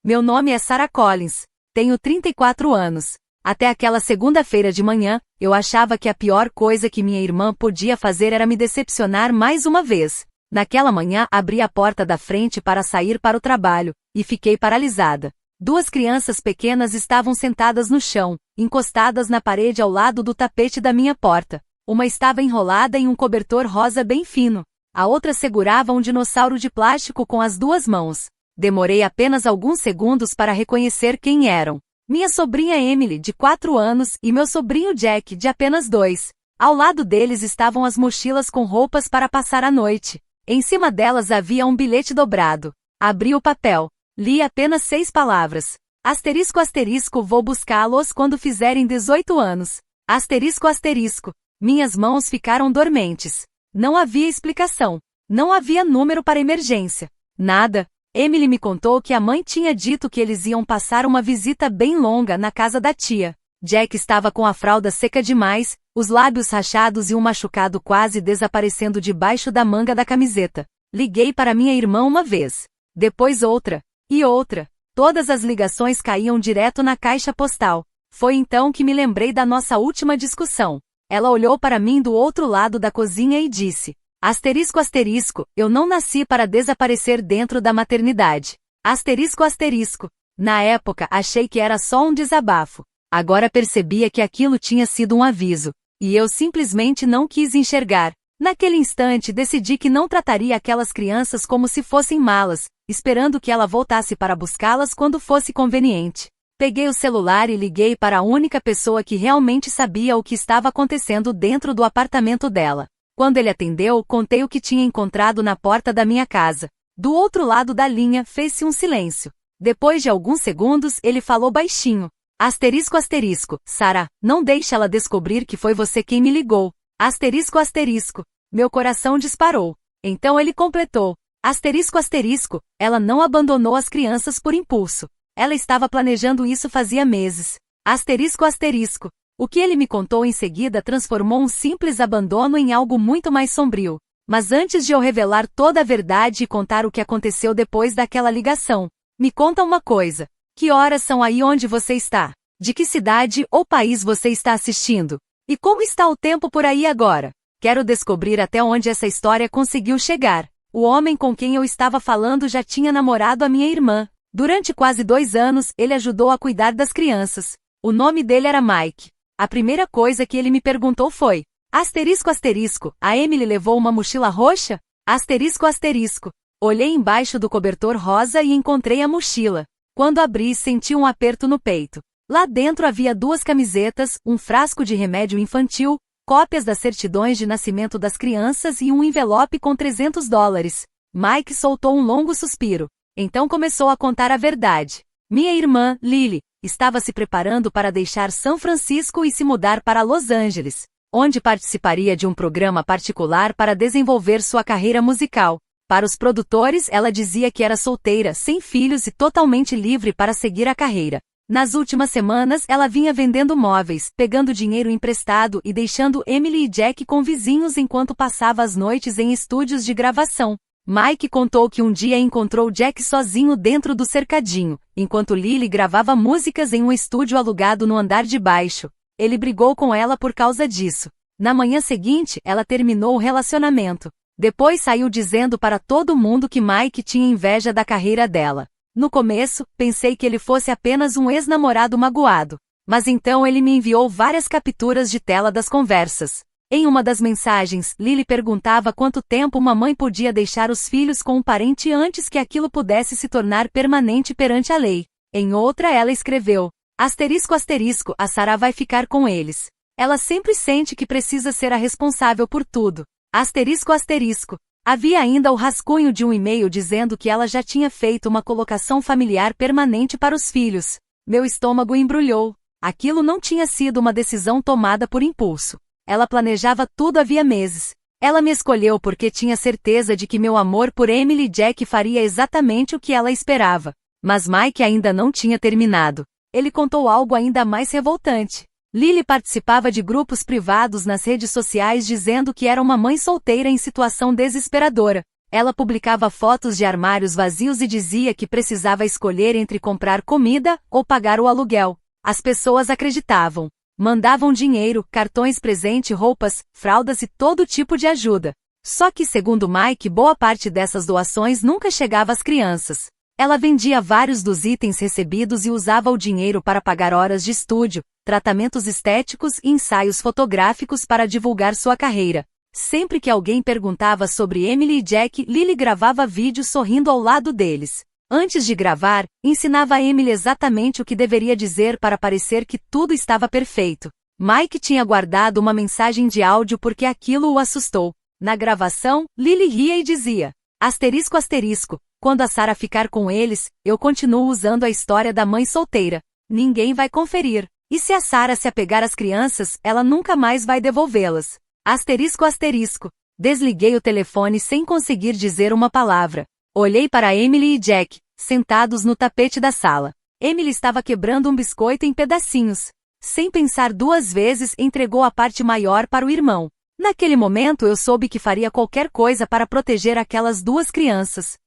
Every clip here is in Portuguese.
Meu nome é Sarah Collins. Tenho 34 anos. Até aquela segunda-feira de manhã, eu achava que a pior coisa que minha irmã podia fazer era me decepcionar mais uma vez. Naquela manhã, abri a porta da frente para sair para o trabalho, e fiquei paralisada. Duas crianças pequenas estavam sentadas no chão, encostadas na parede ao lado do tapete da minha porta. Uma estava enrolada em um cobertor rosa bem fino. A outra segurava um dinossauro de plástico com as duas mãos. Demorei apenas alguns segundos para reconhecer quem eram. Minha sobrinha Emily, de 4 anos, e meu sobrinho Jack, de apenas 2. Ao lado deles estavam as mochilas com roupas para passar a noite. Em cima delas havia um bilhete dobrado. Abri o papel. Li apenas 6 palavras. Asterisco asterisco, vou buscá-los quando fizerem 18 anos. Asterisco asterisco. Minhas mãos ficaram dormentes. Não havia explicação. Não havia número para emergência. Nada. Emily me contou que a mãe tinha dito que eles iam passar uma visita bem longa na casa da tia. Jack estava com a fralda seca demais, os lábios rachados e um machucado quase desaparecendo debaixo da manga da camiseta. Liguei para minha irmã uma vez. Depois outra. E outra. Todas as ligações caíam direto na caixa postal. Foi então que me lembrei da nossa última discussão. Ela olhou para mim do outro lado da cozinha e disse: asterisco asterisco, eu não nasci para desaparecer dentro da maternidade. Asterisco asterisco. Na época achei que era só um desabafo. Agora percebia que aquilo tinha sido um aviso. E eu simplesmente não quis enxergar. Naquele instante decidi que não trataria aquelas crianças como se fossem malas, esperando que ela voltasse para buscá-las quando fosse conveniente. Peguei o celular e liguei para a única pessoa que realmente sabia o que estava acontecendo dentro do apartamento dela. Quando ele atendeu, contei o que tinha encontrado na porta da minha casa. Do outro lado da linha, fez-se um silêncio. Depois de alguns segundos, ele falou baixinho. Asterisco asterisco, Sarah, não deixe ela descobrir que foi você quem me ligou. Asterisco asterisco. Meu coração disparou. Então ele completou. Asterisco asterisco, ela não abandonou as crianças por impulso. Ela estava planejando isso fazia meses. Asterisco asterisco. O que ele me contou em seguida transformou um simples abandono em algo muito mais sombrio. Mas antes de eu revelar toda a verdade e contar o que aconteceu depois daquela ligação, me conta uma coisa. Que horas são aí onde você está? De que cidade ou país você está assistindo? E como está o tempo por aí agora? Quero descobrir até onde essa história conseguiu chegar. O homem com quem eu estava falando já tinha namorado a minha irmã. Durante quase 2 anos, ele ajudou a cuidar das crianças. O nome dele era Mike. A primeira coisa que ele me perguntou foi: asterisco asterisco, a Emily levou uma mochila roxa? Asterisco asterisco. Olhei embaixo do cobertor rosa e encontrei a mochila. Quando abri, senti um aperto no peito. Lá dentro havia 2 camisetas, um frasco de remédio infantil, cópias das certidões de nascimento das crianças e um envelope com $300. Mike soltou um longo suspiro. Então começou a contar a verdade. Minha irmã, Lily, estava se preparando para deixar São Francisco e se mudar para Los Angeles, onde participaria de um programa particular para desenvolver sua carreira musical. Para os produtores, ela dizia que era solteira, sem filhos e totalmente livre para seguir a carreira. Nas últimas semanas, ela vinha vendendo móveis, pegando dinheiro emprestado e deixando Emily e Jack com vizinhos enquanto passava as noites em estúdios de gravação. Mike contou que um dia encontrou Jack sozinho dentro do cercadinho, enquanto Lily gravava músicas em um estúdio alugado no andar de baixo. Ele brigou com ela por causa disso. Na manhã seguinte, ela terminou o relacionamento. Depois saiu dizendo para todo mundo que Mike tinha inveja da carreira dela. No começo, pensei que ele fosse apenas um ex-namorado magoado. Mas então ele me enviou várias capturas de tela das conversas. Em uma das mensagens, Lily perguntava quanto tempo uma mãe podia deixar os filhos com um parente antes que aquilo pudesse se tornar permanente perante a lei. Em outra ela escreveu: asterisco asterisco, a Sarah vai ficar com eles. Ela sempre sente que precisa ser a responsável por tudo. Asterisco asterisco. Havia ainda o rascunho de um e-mail dizendo que ela já tinha feito uma colocação familiar permanente para os filhos. Meu estômago embrulhou. Aquilo não tinha sido uma decisão tomada por impulso. Ela planejava tudo havia meses. Ela me escolheu porque tinha certeza de que meu amor por Emily e Jack faria exatamente o que ela esperava. Mas Mike ainda não tinha terminado. Ele contou algo ainda mais revoltante. Lily participava de grupos privados nas redes sociais dizendo que era uma mãe solteira em situação desesperadora. Ela publicava fotos de armários vazios e dizia que precisava escolher entre comprar comida ou pagar o aluguel. As pessoas acreditavam. Mandavam dinheiro, cartões presente, roupas, fraldas e todo tipo de ajuda. Só que, segundo Mike, boa parte dessas doações nunca chegava às crianças. Ela vendia vários dos itens recebidos e usava o dinheiro para pagar horas de estúdio, tratamentos estéticos e ensaios fotográficos para divulgar sua carreira. Sempre que alguém perguntava sobre Emily e Jack, Lily gravava vídeos sorrindo ao lado deles. Antes de gravar, ensinava a Emily exatamente o que deveria dizer para parecer que tudo estava perfeito. Mike tinha guardado uma mensagem de áudio porque aquilo o assustou. Na gravação, Lily ria e dizia: asterisco asterisco, quando a Sarah ficar com eles, eu continuo usando a história da mãe solteira. Ninguém vai conferir. E se a Sarah se apegar às crianças, ela nunca mais vai devolvê-las. Asterisco asterisco. Desliguei o telefone sem conseguir dizer uma palavra. Olhei para Emily e Jack, sentados no tapete da sala. Emily estava quebrando um biscoito em pedacinhos. Sem pensar duas vezes, entregou a parte maior para o irmão. Naquele momento eu soube que faria qualquer coisa para proteger aquelas duas crianças.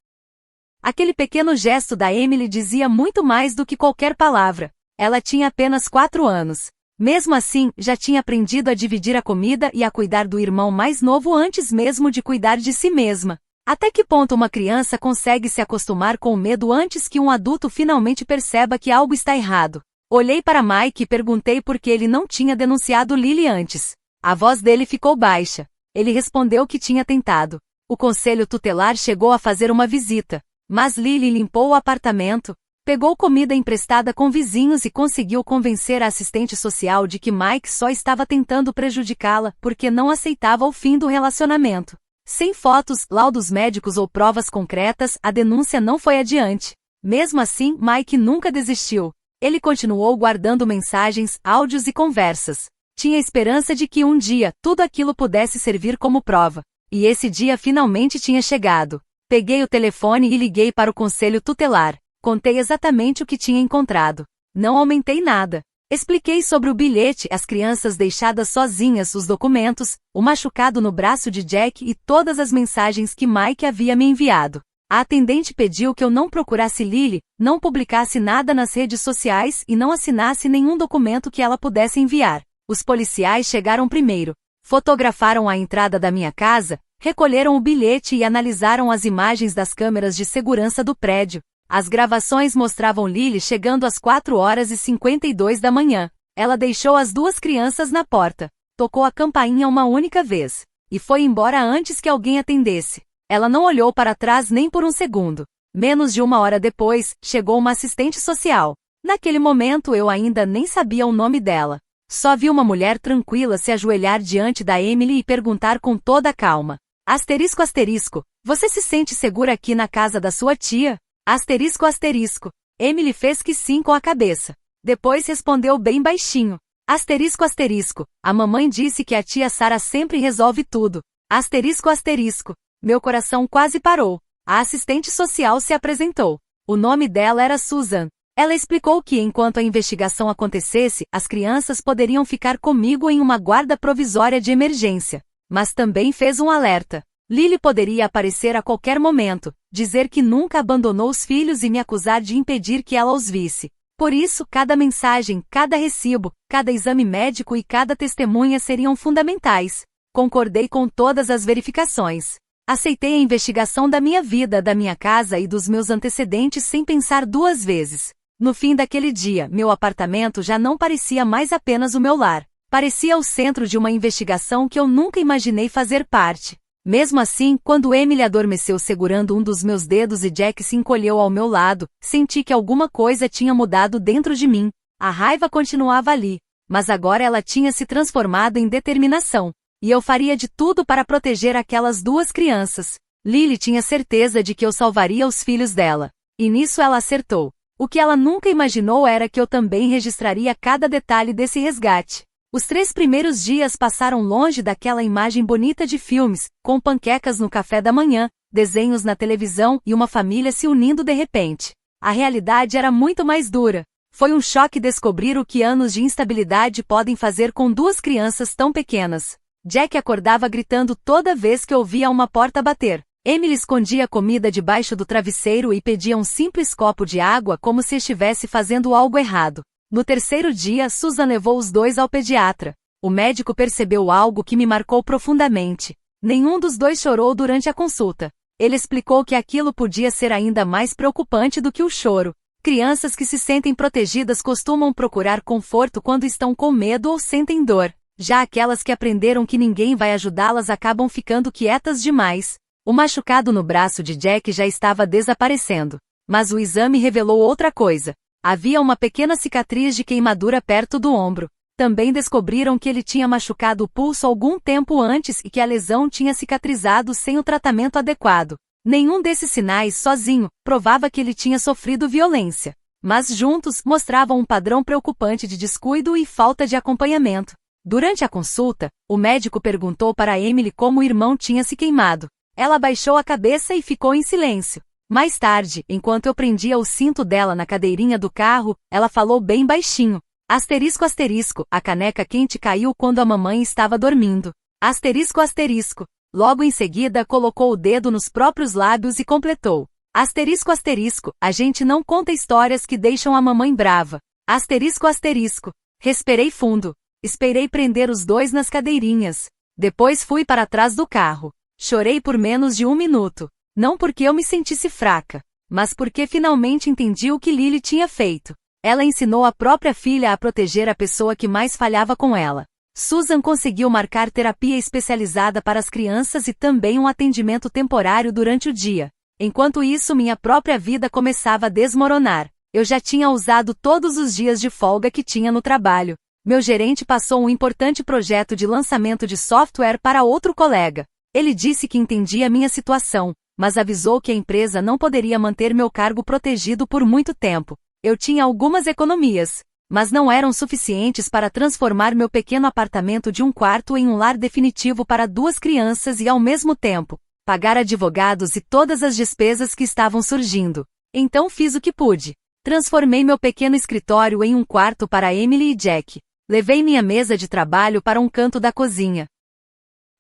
Aquele pequeno gesto da Emily dizia muito mais do que qualquer palavra. Ela tinha apenas 4 anos. Mesmo assim, já tinha aprendido a dividir a comida e a cuidar do irmão mais novo antes mesmo de cuidar de si mesma. Até que ponto uma criança consegue se acostumar com o medo antes que um adulto finalmente perceba que algo está errado? Olhei para Mike e perguntei por que ele não tinha denunciado Lily antes. A voz dele ficou baixa. Ele respondeu que tinha tentado. O conselho tutelar chegou a fazer uma visita, mas Lily limpou o apartamento, pegou comida emprestada com vizinhos e conseguiu convencer a assistente social de que Mike só estava tentando prejudicá-la porque não aceitava o fim do relacionamento. Sem fotos, laudos médicos ou provas concretas, a denúncia não foi adiante. Mesmo assim, Mike nunca desistiu. Ele continuou guardando mensagens, áudios e conversas. Tinha esperança de que um dia, tudo aquilo pudesse servir como prova. E esse dia finalmente tinha chegado. Peguei o telefone e liguei para o conselho tutelar. Contei exatamente o que tinha encontrado. Não aumentei nada. Expliquei sobre o bilhete, as crianças deixadas sozinhas, os documentos, o machucado no braço de Jack e todas as mensagens que Mike havia me enviado. A atendente pediu que eu não procurasse Lily, não publicasse nada nas redes sociais e não assinasse nenhum documento que ela pudesse enviar. Os policiais chegaram primeiro, fotografaram a entrada da minha casa, recolheram o bilhete e analisaram as imagens das câmeras de segurança do prédio. As gravações mostravam Lily chegando às 4h52 da manhã. Ela deixou as duas crianças na porta, tocou a campainha uma única vez, e foi embora antes que alguém atendesse. Ela não olhou para trás nem por um segundo. Menos de 1 hora depois, chegou uma assistente social. Naquele momento eu ainda nem sabia o nome dela. Só vi uma mulher tranquila se ajoelhar diante da Emily e perguntar com toda a calma. Asterisco asterisco, você se sente segura aqui na casa da sua tia? Asterisco asterisco. Emily fez que sim com a cabeça. Depois respondeu bem baixinho. Asterisco asterisco. A mamãe disse que a tia Sarah sempre resolve tudo. Asterisco asterisco. Meu coração quase parou. A assistente social se apresentou. O nome dela era Susan. Ela explicou que enquanto a investigação acontecesse, as crianças poderiam ficar comigo em uma guarda provisória de emergência. Mas também fez um alerta. Lily poderia aparecer a qualquer momento, dizer que nunca abandonou os filhos e me acusar de impedir que ela os visse. Por isso, cada mensagem, cada recibo, cada exame médico e cada testemunha seriam fundamentais. Concordei com todas as verificações. Aceitei a investigação da minha vida, da minha casa e dos meus antecedentes sem pensar 2 vezes. No fim daquele dia, meu apartamento já não parecia mais apenas o meu lar. Parecia o centro de uma investigação que eu nunca imaginei fazer parte. Mesmo assim, quando Emily adormeceu segurando um dos meus dedos e Jack se encolheu ao meu lado, senti que alguma coisa tinha mudado dentro de mim. A raiva continuava ali, mas agora ela tinha se transformado em determinação. E eu faria de tudo para proteger aquelas 2 crianças. Lily tinha certeza de que eu salvaria os filhos dela. E nisso ela acertou. O que ela nunca imaginou era que eu também registraria cada detalhe desse resgate. Os 3 primeiros dias passaram longe daquela imagem bonita de filmes, com panquecas no café da manhã, desenhos na televisão e uma família se unindo de repente. A realidade era muito mais dura. Foi um choque descobrir o que anos de instabilidade podem fazer com 2 crianças tão pequenas. Jack acordava gritando toda vez que ouvia uma porta bater. Emily escondia a comida debaixo do travesseiro e pedia um simples copo de água como se estivesse fazendo algo errado. No terceiro dia, Susan levou os dois ao pediatra. O médico percebeu algo que me marcou profundamente. Nenhum dos dois chorou durante a consulta. Ele explicou que aquilo podia ser ainda mais preocupante do que o choro. Crianças que se sentem protegidas costumam procurar conforto quando estão com medo ou sentem dor. Já aquelas que aprenderam que ninguém vai ajudá-las acabam ficando quietas demais. O machucado no braço de Jack já estava desaparecendo. Mas o exame revelou outra coisa. Havia uma pequena cicatriz de queimadura perto do ombro. Também descobriram que ele tinha machucado o pulso algum tempo antes e que a lesão tinha cicatrizado sem o tratamento adequado. Nenhum desses sinais, sozinho, provava que ele tinha sofrido violência. Mas juntos, mostravam um padrão preocupante de descuido e falta de acompanhamento. Durante a consulta, o médico perguntou para Emily como o irmão tinha se queimado. Ela baixou a cabeça e ficou em silêncio. Mais tarde, enquanto eu prendia o cinto dela na cadeirinha do carro, ela falou bem baixinho. Asterisco asterisco, a caneca quente caiu quando a mamãe estava dormindo. Asterisco asterisco. Logo em seguida colocou o dedo nos próprios lábios e completou. Asterisco asterisco, a gente não conta histórias que deixam a mamãe brava. Asterisco asterisco. Respirei fundo. Esperei prender os dois nas cadeirinhas. Depois fui para trás do carro. Chorei por menos de 1 minuto. Não porque eu me sentisse fraca, mas porque finalmente entendi o que Lily tinha feito. Ela ensinou a própria filha a proteger a pessoa que mais falhava com ela. Susan conseguiu marcar terapia especializada para as crianças e também um atendimento temporário durante o dia. Enquanto isso, minha própria vida começava a desmoronar. Eu já tinha usado todos os dias de folga que tinha no trabalho. Meu gerente passou um importante projeto de lançamento de software para outro colega. Ele disse que entendia minha situação, mas avisou que a empresa não poderia manter meu cargo protegido por muito tempo. Eu tinha algumas economias, mas não eram suficientes para transformar meu pequeno apartamento de 1 quarto em um lar definitivo para 2 crianças e, ao mesmo tempo, pagar advogados e todas as despesas que estavam surgindo. Então fiz o que pude. Transformei meu pequeno escritório em 1 quarto para Emily e Jack. Levei minha mesa de trabalho para um canto da cozinha.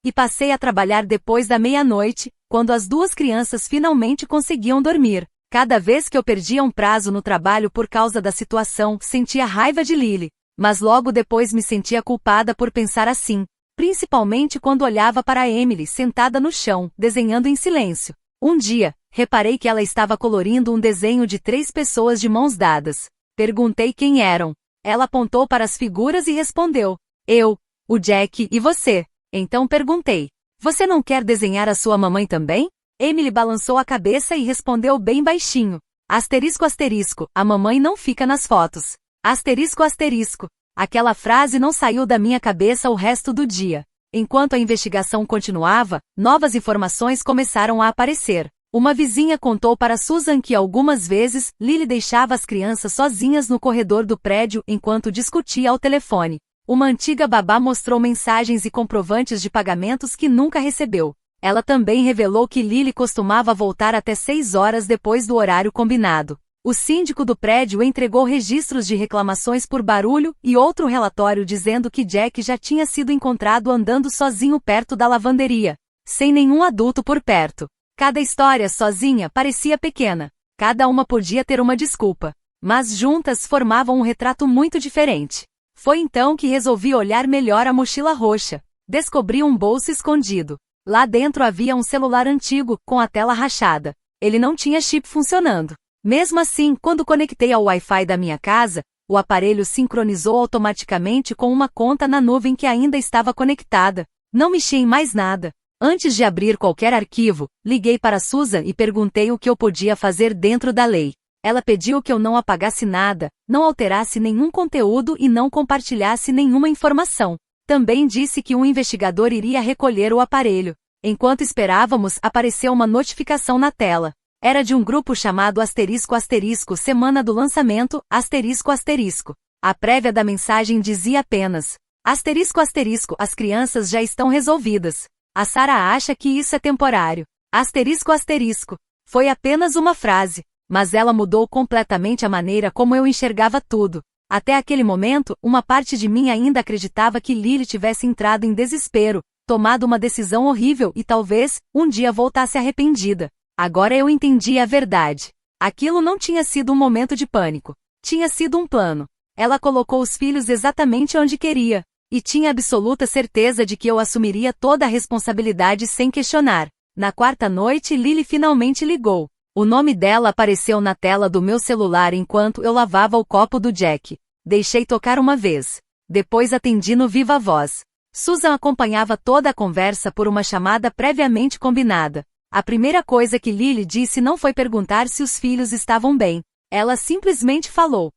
E passei a trabalhar depois da meia-noite, quando as 2 crianças finalmente conseguiam dormir. Cada vez que eu perdia um prazo no trabalho por causa da situação, sentia raiva de Lily. Mas logo depois me sentia culpada por pensar assim, principalmente quando olhava para Emily sentada no chão, desenhando em silêncio. Um dia, reparei que ela estava colorindo um desenho de 3 pessoas de mãos dadas. Perguntei quem eram. Ela apontou para as figuras e respondeu: eu, o Jack e você. Então perguntei: você não quer desenhar a sua mamãe também? Emily balançou a cabeça e respondeu bem baixinho: asterisco asterisco, a mamãe não fica nas fotos. Asterisco asterisco. Aquela frase não saiu da minha cabeça o resto do dia. Enquanto a investigação continuava, novas informações começaram a aparecer. Uma vizinha contou para Susan que algumas vezes, Lily deixava as crianças sozinhas no corredor do prédio enquanto discutia ao telefone. Uma antiga babá mostrou mensagens e comprovantes de pagamentos que nunca recebeu. Ela também revelou que Lily costumava voltar até 6 horas depois do horário combinado. O síndico do prédio entregou registros de reclamações por barulho e outro relatório dizendo que Jack já tinha sido encontrado andando sozinho perto da lavanderia, sem nenhum adulto por perto. Cada história sozinha parecia pequena. Cada uma podia ter uma desculpa, mas juntas formavam um retrato muito diferente. Foi então que resolvi olhar melhor a mochila roxa. Descobri um bolso escondido. Lá dentro havia um celular antigo, com a tela rachada. Ele não tinha chip funcionando. Mesmo assim, quando conectei ao Wi-Fi da minha casa, o aparelho sincronizou automaticamente com uma conta na nuvem que ainda estava conectada. Não mexi em mais nada. Antes de abrir qualquer arquivo, liguei para Susan e perguntei o que eu podia fazer dentro da lei. Ela pediu que eu não apagasse nada, não alterasse nenhum conteúdo e não compartilhasse nenhuma informação. Também disse que um investigador iria recolher o aparelho. Enquanto esperávamos, apareceu uma notificação na tela. Era de um grupo chamado asterisco asterisco semana do lançamento, asterisco asterisco. A prévia da mensagem dizia apenas: asterisco asterisco, as crianças já estão resolvidas. A Sarah acha que isso é temporário. Asterisco asterisco. Foi apenas uma frase, mas ela mudou completamente a maneira como eu enxergava tudo. Até aquele momento, uma parte de mim ainda acreditava que Lily tivesse entrado em desespero, tomado uma decisão horrível e talvez, um dia voltasse arrependida. Agora eu entendi a verdade. Aquilo não tinha sido um momento de pânico. Tinha sido um plano. Ela colocou os filhos exatamente onde queria. E tinha absoluta certeza de que eu assumiria toda a responsabilidade sem questionar. Na quarta noite, Lily finalmente ligou. O nome dela apareceu na tela do meu celular enquanto eu lavava o copo do Jack. Deixei tocar uma vez. Depois atendi no viva voz. Susan acompanhava toda a conversa por uma chamada previamente combinada. A primeira coisa que Lily disse não foi perguntar se os filhos estavam bem. Ela simplesmente falou: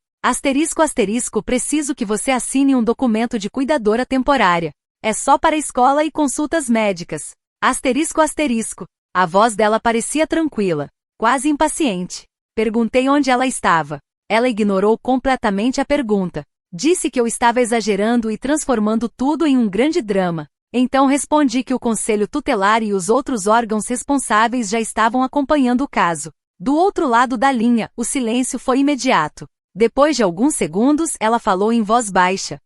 preciso que você assine um documento de cuidadora temporária. É só para a escola e consultas médicas. A voz dela parecia tranquila, quase impaciente. Perguntei onde ela estava. Ela ignorou completamente a pergunta. Disse que eu estava exagerando e transformando tudo em um grande drama. Então respondi que o conselho tutelar e os outros órgãos responsáveis já estavam acompanhando o caso. Do outro lado da linha, o silêncio foi imediato. Depois de alguns segundos, ela falou em voz baixa.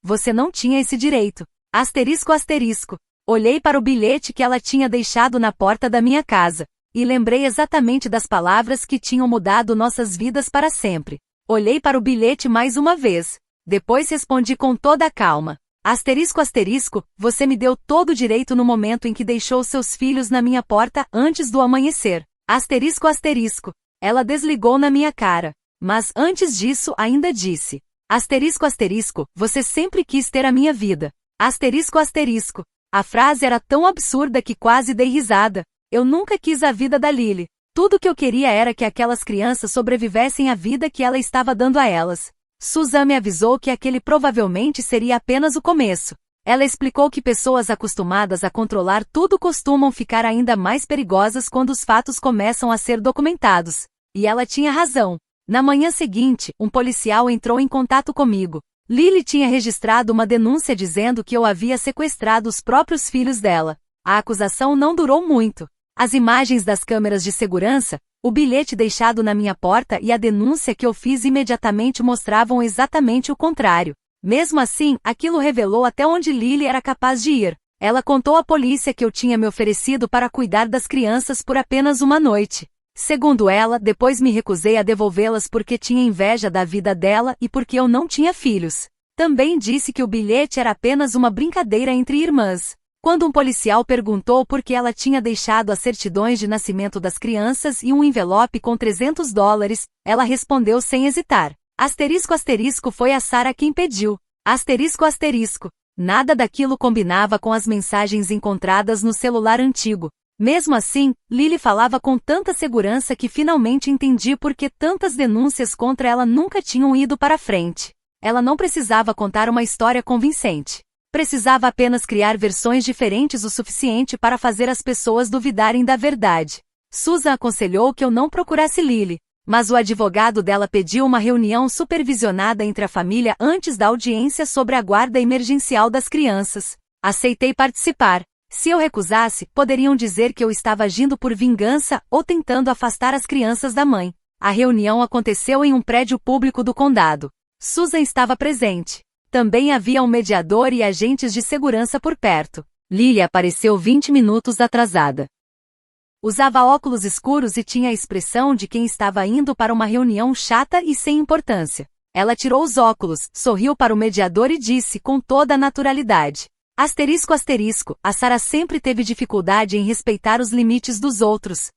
Você não tinha esse direito. Olhei para o bilhete que ela tinha deixado na porta da minha casa. E lembrei exatamente das palavras que tinham mudado nossas vidas para sempre. Olhei para o bilhete mais uma vez. Depois respondi com toda a calma. Você me deu todo o direito no momento em que deixou seus filhos na minha porta antes do amanhecer. Ela desligou na minha cara. Mas antes disso ainda disse. Você sempre quis ter a minha vida. A frase era tão absurda que quase dei risada. Eu nunca quis a vida da Lily. Tudo que eu queria era que aquelas crianças sobrevivessem à vida que ela estava dando a elas. Susan me avisou que aquele provavelmente seria apenas o começo. Ela explicou que pessoas acostumadas a controlar tudo costumam ficar ainda mais perigosas quando os fatos começam a ser documentados. E ela tinha razão. Na manhã seguinte, um policial entrou em contato comigo. Lily tinha registrado uma denúncia dizendo que eu havia sequestrado os próprios filhos dela. A acusação não durou muito. As imagens das câmeras de segurança, o bilhete deixado na minha porta e a denúncia que eu fiz imediatamente mostravam exatamente o contrário. Mesmo assim, aquilo revelou até onde Lily era capaz de ir. Ela contou à polícia que eu tinha me oferecido para cuidar das crianças por apenas uma noite. Segundo ela, depois me recusei a devolvê-las porque tinha inveja da vida dela e porque eu não tinha filhos. Também disse que o bilhete era apenas uma brincadeira entre irmãs. Quando um policial perguntou por que ela tinha deixado as certidões de nascimento das crianças e um envelope com $300, ela respondeu sem hesitar. Foi a Sarah quem pediu. Nada daquilo combinava com as mensagens encontradas no celular antigo. Mesmo assim, Lily falava com tanta segurança que finalmente entendi por que tantas denúncias contra ela nunca tinham ido para frente. Ela não precisava contar uma história convincente. Precisava apenas criar versões diferentes o suficiente para fazer as pessoas duvidarem da verdade. Susan aconselhou que eu não procurasse Lily, mas o advogado dela pediu uma reunião supervisionada entre a família antes da audiência sobre a guarda emergencial das crianças. Aceitei participar. Se eu recusasse, poderiam dizer que eu estava agindo por vingança ou tentando afastar as crianças da mãe. A reunião aconteceu em um prédio público do condado. Susan estava presente. Também havia um mediador e agentes de segurança por perto. Lily apareceu 20 minutos atrasada. Usava óculos escuros e tinha a expressão de quem estava indo para uma reunião chata e sem importância. Ela tirou os óculos, sorriu para o mediador e disse com toda a naturalidade. A Sarah sempre teve dificuldade em respeitar os limites dos outros.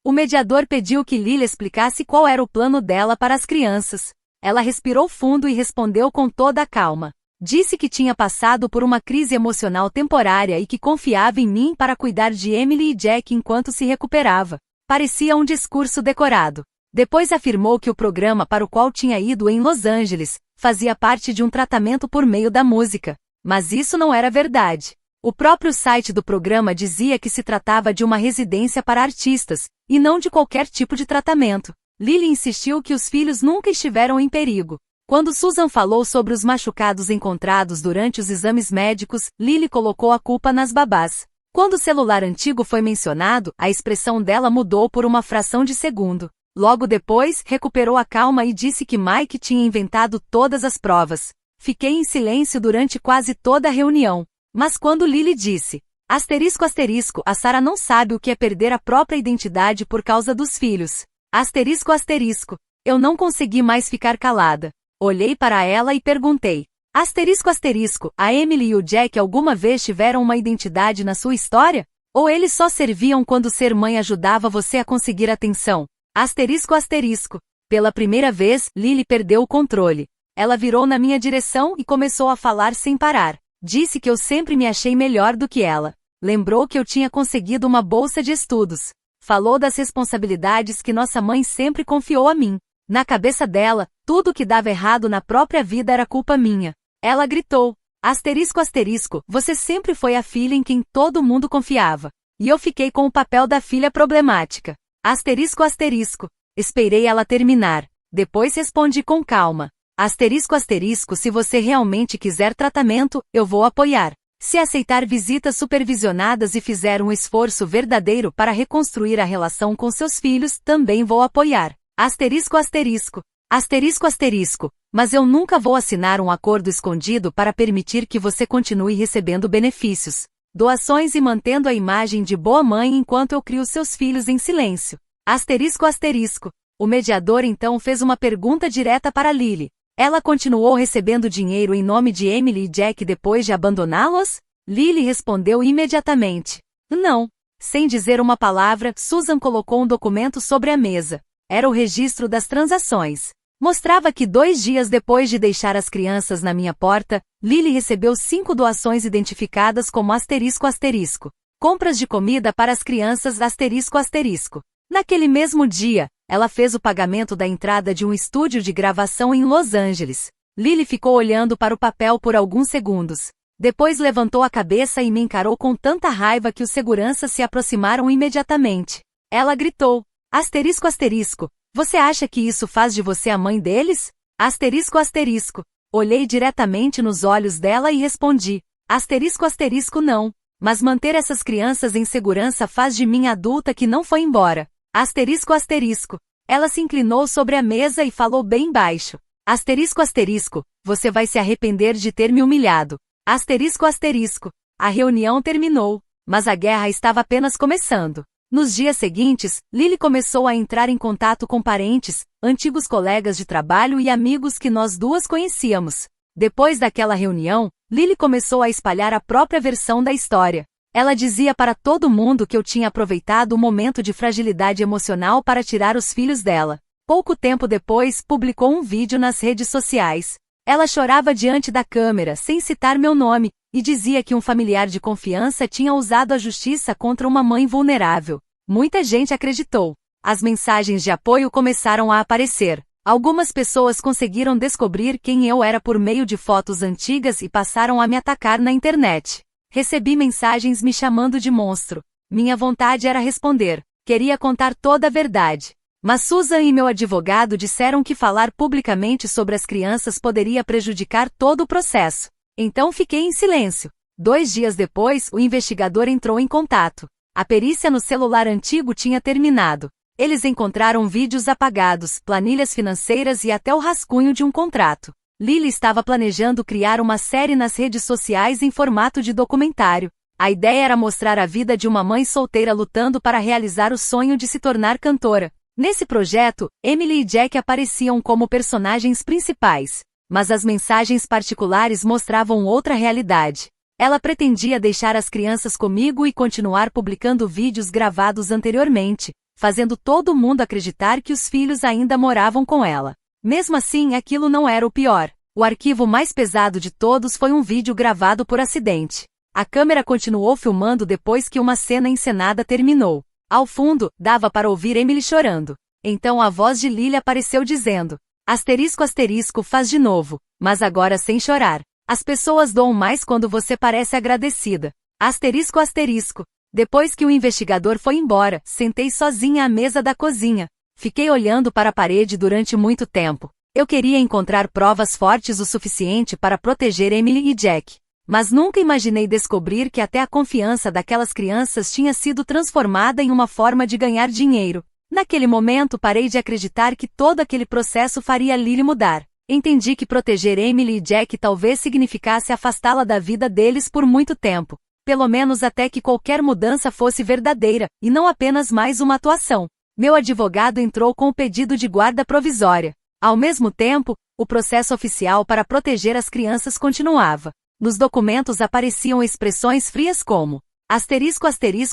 O mediador pediu que Lily explicasse qual era o plano dela para as crianças. Ela respirou fundo e respondeu com toda a calma. Disse que tinha passado por uma crise emocional temporária e que confiava em mim para cuidar de Emily e Jack enquanto se recuperava. Parecia um discurso decorado. Depois afirmou que o programa para o qual tinha ido em Los Angeles fazia parte de um tratamento por meio da música. Mas isso não era verdade. O próprio site do programa dizia que se tratava de uma residência para artistas, e não de qualquer tipo de tratamento. Lily insistiu que os filhos nunca estiveram em perigo. Quando Susan falou sobre os machucados encontrados durante os exames médicos, Lily colocou a culpa nas babás. Quando o celular antigo foi mencionado, a expressão dela mudou por uma fração de segundo. Logo depois, recuperou a calma e disse que Mike tinha inventado todas as provas. Fiquei em silêncio durante quase toda a reunião. Mas quando Lily disse, asterisco asterisco, a Sarah não sabe o que é perder a própria identidade por causa dos filhos. Asterisco asterisco. Eu não consegui mais ficar calada. Olhei para ela e perguntei. Asterisco asterisco, a Emily e o Jack alguma vez tiveram uma identidade na sua história? Ou eles só serviam quando ser mãe ajudava você a conseguir atenção? Asterisco asterisco. Pela primeira vez, Lily perdeu o controle. Ela virou na minha direção e começou a falar sem parar. Disse que eu sempre me achei melhor do que ela. Lembrou que eu tinha conseguido uma bolsa de estudos. Falou das responsabilidades que nossa mãe sempre confiou a mim. Na cabeça dela, tudo que dava errado na própria vida era culpa minha. Ela gritou, asterisco asterisco, você sempre foi a filha em quem todo mundo confiava. E eu fiquei com o papel da filha problemática. Asterisco asterisco. Esperei ela terminar. Depois respondi com calma. Asterisco asterisco, se você realmente quiser tratamento, eu vou apoiar. Se aceitar visitas supervisionadas e fizer um esforço verdadeiro para reconstruir a relação com seus filhos, também vou apoiar. Asterisco asterisco. Asterisco asterisco. Mas eu nunca vou assinar um acordo escondido para permitir que você continue recebendo benefícios, doações e mantendo a imagem de boa mãe enquanto eu crio seus filhos em silêncio. Asterisco asterisco. O mediador então fez uma pergunta direta para Lily. Ela continuou recebendo dinheiro em nome de Emily e Jack depois de abandoná-los? Lily respondeu imediatamente. Não. Sem dizer uma palavra, Susan colocou um documento sobre a mesa. Era o registro das transações. Mostrava que 2 dias depois de deixar as crianças na minha porta, Lily recebeu 5 doações identificadas como asterisco asterisco. Compras de comida para as crianças asterisco asterisco. Naquele mesmo dia, ela fez o pagamento da entrada de um estúdio de gravação em Los Angeles. Lily ficou olhando para o papel por alguns segundos. Depois levantou a cabeça e me encarou com tanta raiva que os seguranças se aproximaram imediatamente. Ela gritou, asterisco asterisco, você acha que isso faz de você a mãe deles? Asterisco asterisco. Olhei diretamente nos olhos dela e respondi, asterisco asterisco não, mas manter essas crianças em segurança faz de mim adulta que não foi embora. Asterisco asterisco. Ela se inclinou sobre a mesa e falou bem baixo. Asterisco asterisco, você vai se arrepender de ter me humilhado. Asterisco asterisco. A reunião terminou, mas a guerra estava apenas começando. Nos dias seguintes, Lily começou a entrar em contato com parentes, antigos colegas de trabalho e amigos que nós duas conhecíamos. Depois daquela reunião, Lily começou a espalhar a própria versão da história. Ela dizia para todo mundo que eu tinha aproveitado o momento de fragilidade emocional para tirar os filhos dela. Pouco tempo depois, publicou um vídeo nas redes sociais. Ela chorava diante da câmera, sem citar meu nome, e dizia que um familiar de confiança tinha usado a justiça contra uma mãe vulnerável. Muita gente acreditou. As mensagens de apoio começaram a aparecer. Algumas pessoas conseguiram descobrir quem eu era por meio de fotos antigas e passaram a me atacar na internet. Recebi mensagens me chamando de monstro. Minha vontade era responder. Queria contar toda a verdade. Mas Susan e meu advogado disseram que falar publicamente sobre as crianças poderia prejudicar todo o processo. Então fiquei em silêncio. 2 dias depois, o investigador entrou em contato. A perícia no celular antigo tinha terminado. Eles encontraram vídeos apagados, planilhas financeiras e até o rascunho de um contrato. Lily estava planejando criar uma série nas redes sociais em formato de documentário. A ideia era mostrar a vida de uma mãe solteira lutando para realizar o sonho de se tornar cantora. Nesse projeto, Emily e Jack apareciam como personagens principais, mas as mensagens particulares mostravam outra realidade. Ela pretendia deixar as crianças comigo e continuar publicando vídeos gravados anteriormente, fazendo todo mundo acreditar que os filhos ainda moravam com ela. Mesmo assim, aquilo não era o pior. O arquivo mais pesado de todos foi um vídeo gravado por acidente. A câmera continuou filmando depois que uma cena encenada terminou. Ao fundo, dava para ouvir Emily chorando. Então a voz de Lily apareceu dizendo, asterisco asterisco faz de novo, mas agora sem chorar. As pessoas doam mais quando você parece agradecida. Asterisco asterisco. Depois que o investigador foi embora, sentei sozinha à mesa da cozinha. Fiquei olhando para a parede durante muito tempo. Eu queria encontrar provas fortes o suficiente para proteger Emily e Jack. Mas nunca imaginei descobrir que até a confiança daquelas crianças tinha sido transformada em uma forma de ganhar dinheiro. Naquele momento parei de acreditar que todo aquele processo faria Lily mudar. Entendi que proteger Emily e Jack talvez significasse afastá-la da vida deles por muito tempo. Pelo menos até que qualquer mudança fosse verdadeira, e não apenas mais uma atuação. Meu advogado entrou com o pedido de guarda provisória. Ao mesmo tempo, o processo oficial para proteger as crianças continuava. Nos documentos apareciam expressões frias como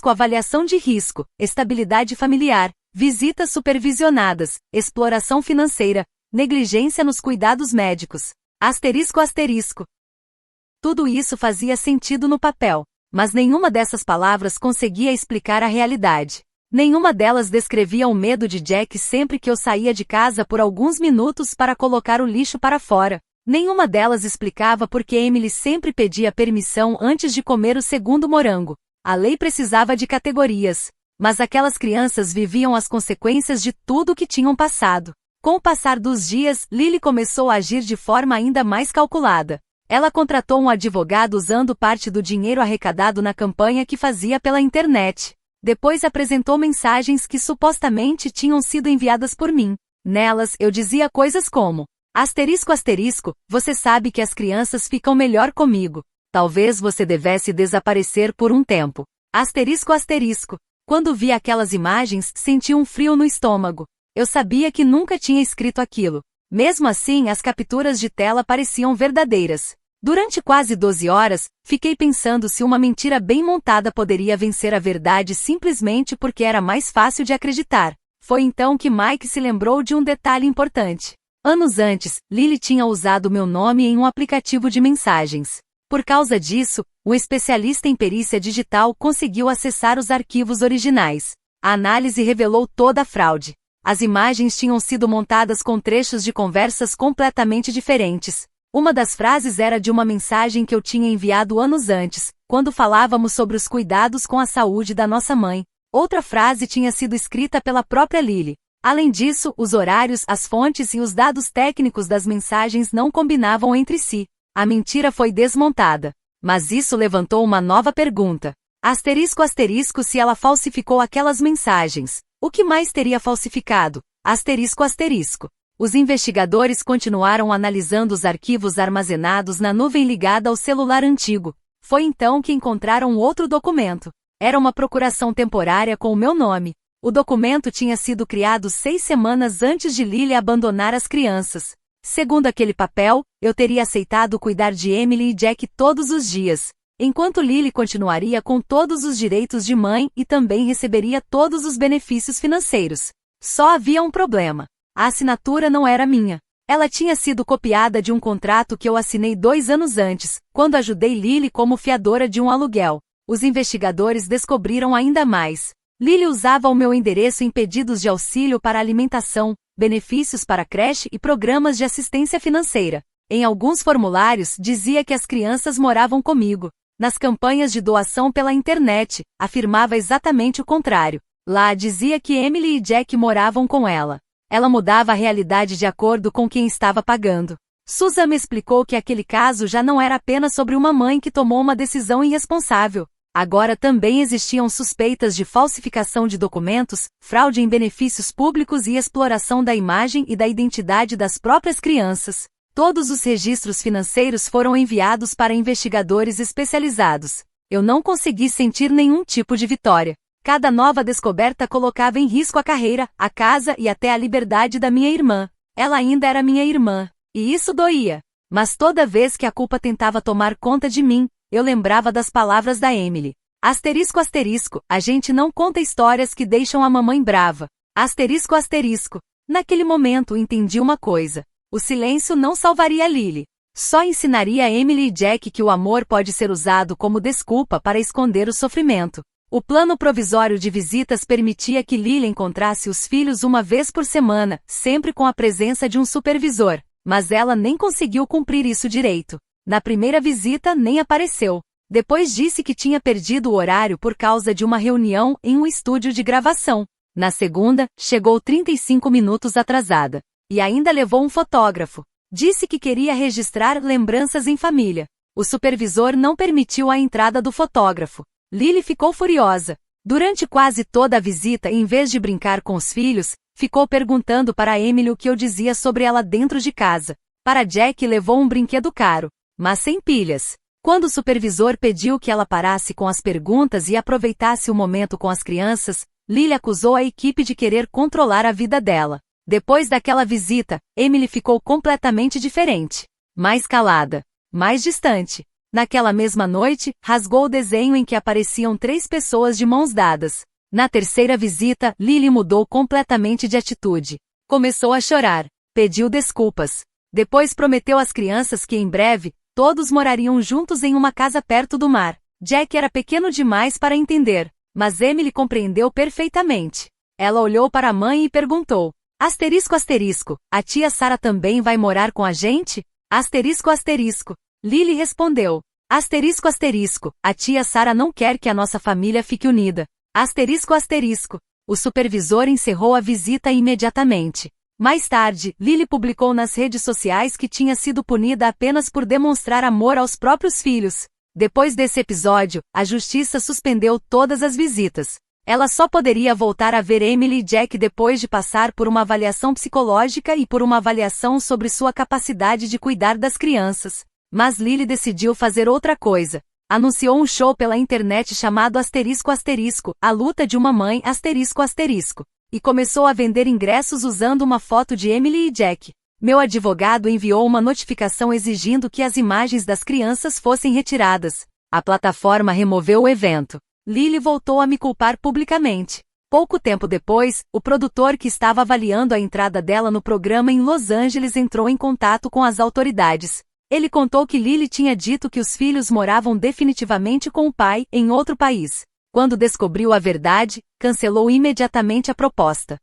avaliação de risco, estabilidade familiar, visitas supervisionadas, exploração financeira, negligência nos cuidados médicos. Tudo isso fazia sentido no papel, mas nenhuma dessas palavras conseguia explicar a realidade. Nenhuma delas descrevia o medo de Jack sempre que eu saía de casa por alguns minutos para colocar o lixo para fora. Nenhuma delas explicava por que Emily sempre pedia permissão antes de comer o segundo morango. A lei precisava de categorias, mas aquelas crianças viviam as consequências de tudo o que tinham passado. Com o passar dos dias, Lily começou a agir de forma ainda mais calculada. Ela contratou um advogado usando parte do dinheiro arrecadado na campanha que fazia pela internet. Depois apresentou mensagens que supostamente tinham sido enviadas por mim. Nelas, eu dizia coisas como: você sabe que as crianças ficam melhor comigo. Talvez você devesse desaparecer por um tempo. Quando vi aquelas imagens, senti um frio no estômago. Eu sabia que nunca tinha escrito aquilo. Mesmo assim, as capturas de tela pareciam verdadeiras. Durante quase 12 horas, fiquei pensando se uma mentira bem montada poderia vencer a verdade simplesmente porque era mais fácil de acreditar. Foi então que Mike se lembrou de um detalhe importante. Anos antes, Lily tinha usado meu nome em um aplicativo de mensagens. Por causa disso, um especialista em perícia digital conseguiu acessar os arquivos originais. A análise revelou toda a fraude. As imagens tinham sido montadas com trechos de conversas completamente diferentes. Uma das frases era de uma mensagem que eu tinha enviado anos antes, quando falávamos sobre os cuidados com a saúde da nossa mãe. Outra frase tinha sido escrita pela própria Lily. Além disso, os horários, as fontes e os dados técnicos das mensagens não combinavam entre si. A mentira foi desmontada. Mas isso levantou uma nova pergunta. Se ela falsificou aquelas mensagens, o que mais teria falsificado? Os investigadores continuaram analisando os arquivos armazenados na nuvem ligada ao celular antigo. Foi então que encontraram outro documento. Era uma procuração temporária com o meu nome. O documento tinha sido criado 6 semanas antes de Lily abandonar as crianças. Segundo aquele papel, eu teria aceitado cuidar de Emily e Jack todos os dias, enquanto Lily continuaria com todos os direitos de mãe e também receberia todos os benefícios financeiros. Só havia um problema. A assinatura não era minha. Ela tinha sido copiada de um contrato que eu assinei 2 anos antes, quando ajudei Lily como fiadora de um aluguel. Os investigadores descobriram ainda mais. Lily usava o meu endereço em pedidos de auxílio para alimentação, benefícios para creche e programas de assistência financeira. Em alguns formulários, dizia que as crianças moravam comigo. Nas campanhas de doação pela internet, afirmava exatamente o contrário. Lá dizia que Emily e Jack moravam com ela. Ela mudava a realidade de acordo com quem estava pagando. Susan me explicou que aquele caso já não era apenas sobre uma mãe que tomou uma decisão irresponsável. Agora também existiam suspeitas de falsificação de documentos, fraude em benefícios públicos e exploração da imagem e da identidade das próprias crianças. Todos os registros financeiros foram enviados para investigadores especializados. Eu não consegui sentir nenhum tipo de vitória. Cada nova descoberta colocava em risco a carreira, a casa e até a liberdade da minha irmã. Ela ainda era minha irmã. E isso doía. Mas toda vez que a culpa tentava tomar conta de mim, eu lembrava das palavras da Emily. A gente não conta histórias que deixam a mamãe brava. Naquele momento entendi uma coisa. O silêncio não salvaria Lily. Só ensinaria a Emily e Jack que o amor pode ser usado como desculpa para esconder o sofrimento. O plano provisório de visitas permitia que Lily encontrasse os filhos uma vez por semana, sempre com a presença de um supervisor, mas ela nem conseguiu cumprir isso direito. Na primeira visita nem apareceu. Depois disse que tinha perdido o horário por causa de uma reunião em um estúdio de gravação. Na segunda, chegou 35 minutos atrasada. E ainda levou um fotógrafo. Disse que queria registrar lembranças em família. O supervisor não permitiu a entrada do fotógrafo. Lily ficou furiosa. Durante quase toda a visita, em vez de brincar com os filhos, ficou perguntando para Emily o que eu dizia sobre ela dentro de casa. Para Jack levou um brinquedo caro, mas sem pilhas. Quando o supervisor pediu que ela parasse com as perguntas e aproveitasse o momento com as crianças, Lily acusou a equipe de querer controlar a vida dela. Depois daquela visita, Emily ficou completamente diferente. Mais calada, mais distante. Naquela mesma noite, rasgou o desenho em que apareciam 3 pessoas de mãos dadas. Na terceira visita, Lily mudou completamente de atitude. Começou a chorar, pediu desculpas. Depois prometeu às crianças que em breve, todos morariam juntos em uma casa perto do mar. Jack era pequeno demais para entender, mas Emily compreendeu perfeitamente. Ela olhou para a mãe e perguntou: asterisco asterisco, a tia Sarah também vai morar com a gente? Asterisco asterisco. Lily respondeu: asterisco asterisco, a tia Sarah não quer que a nossa família fique unida. Asterisco asterisco. O supervisor encerrou a visita imediatamente. Mais tarde, Lily publicou nas redes sociais que tinha sido punida apenas por demonstrar amor aos próprios filhos. Depois desse episódio, a justiça suspendeu todas as visitas. Ela só poderia voltar a ver Emily e Jack depois de passar por uma avaliação psicológica e por uma avaliação sobre sua capacidade de cuidar das crianças. Mas Lily decidiu fazer outra coisa. Anunciou um show pela internet chamado Asterisco Asterisco, a luta de uma mãe Asterisco Asterisco. E começou a vender ingressos usando uma foto de Emily e Jack. Meu advogado enviou uma notificação exigindo que as imagens das crianças fossem retiradas. A plataforma removeu o evento. Lily voltou a me culpar publicamente. Pouco tempo depois, o produtor que estava avaliando a entrada dela no programa em Los Angeles entrou em contato com as autoridades. Ele contou que Lily tinha dito que os filhos moravam definitivamente com o pai, em outro país. Quando descobriu a verdade, cancelou imediatamente a proposta.